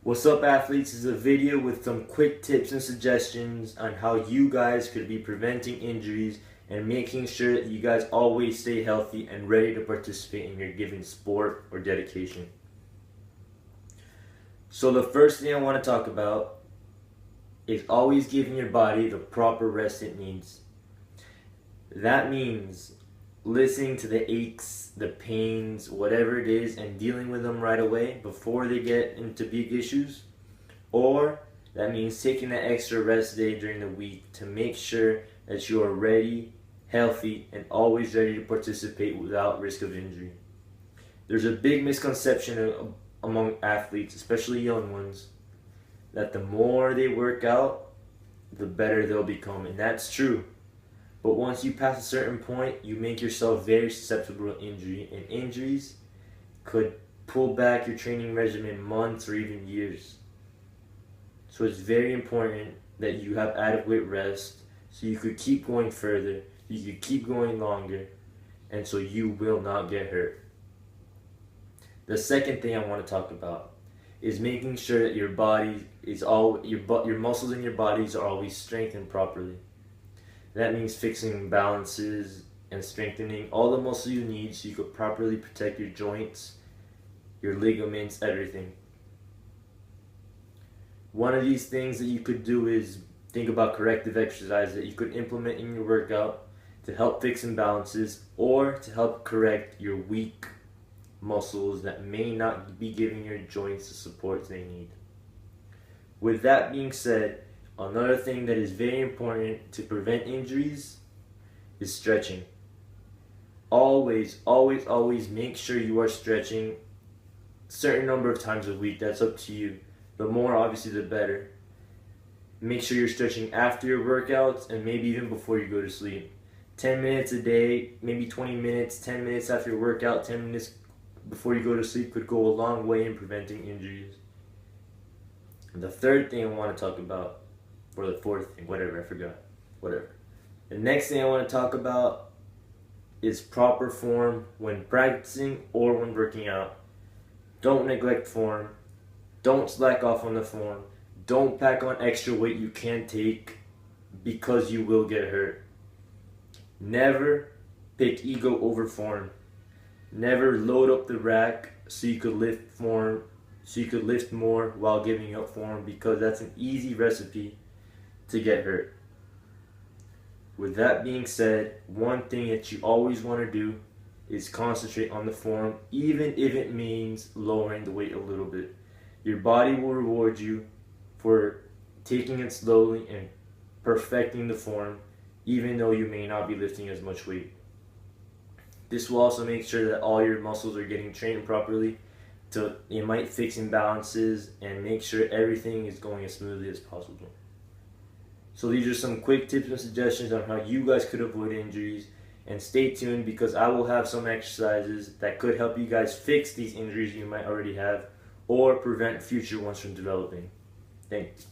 What's up, athletes? This is a video with some quick tips and suggestions on how you guys could be preventing injuries and making sure that you guys always stay healthy and ready to participate in your given sport or dedication. So the first thing I want to talk about is always giving your body the proper rest it needs. That means listening to the aches, the pains, whatever it is, and dealing with them right away before they get into big issues. Or that means taking an extra rest day during the week to make sure that you are ready, healthy, and always ready to participate without risk of injury. There's a big misconception among athletes, especially young ones, that the more they work out, the better they'll become, and that's true. But once you pass a certain point, you make yourself very susceptible to injury, and injuries could pull back your training regimen months or even years. So it's very important that you have adequate rest so you could keep going further, you could keep going longer, and so you will not get hurt. The second thing I want to talk about is making sure that your body is your muscles in your bodies are always strengthened properly. That means fixing balances and strengthening all the muscle you need so you could properly protect your joints, your ligaments, everything. One of these things that you could do is think about corrective exercise that you could implement in your workout to help fix imbalances or to help correct your weak muscles that may not be giving your joints the support they need. With that being said, another thing that is very important to prevent injuries is stretching. Always make sure you are stretching a certain number of times a week. That's up to you. The more, obviously, the better. Make sure you're stretching after your workouts and maybe even before you go to sleep. 10 minutes a day, maybe 20 minutes, 10 minutes after your workout, 10 minutes before you go to sleep could go a long way in preventing injuries. And the third thing I want to talk about, or the fourth thing, whatever, I forgot. Whatever. The next thing I want to talk about is proper form when practicing or when working out. Don't neglect form. Don't slack off on the form. Don't pack on extra weight you can't take because you will get hurt. Never pick ego over form. Never load up the rack so you could lift more while giving up form, because that's an easy recipe to get hurt. With that being said, one thing that you always want to do is concentrate on the form, even if it means lowering the weight a little bit. Your body will reward you for taking it slowly and perfecting the form, even though you may not be lifting as much weight. This will also make sure that all your muscles are getting trained properly, so it might fix imbalances and make sure everything is going as smoothly as possible. So these are some quick tips and suggestions on how you guys could avoid injuries, and stay tuned because I will have some exercises that could help you guys fix these injuries you might already have or prevent future ones from developing. Thanks.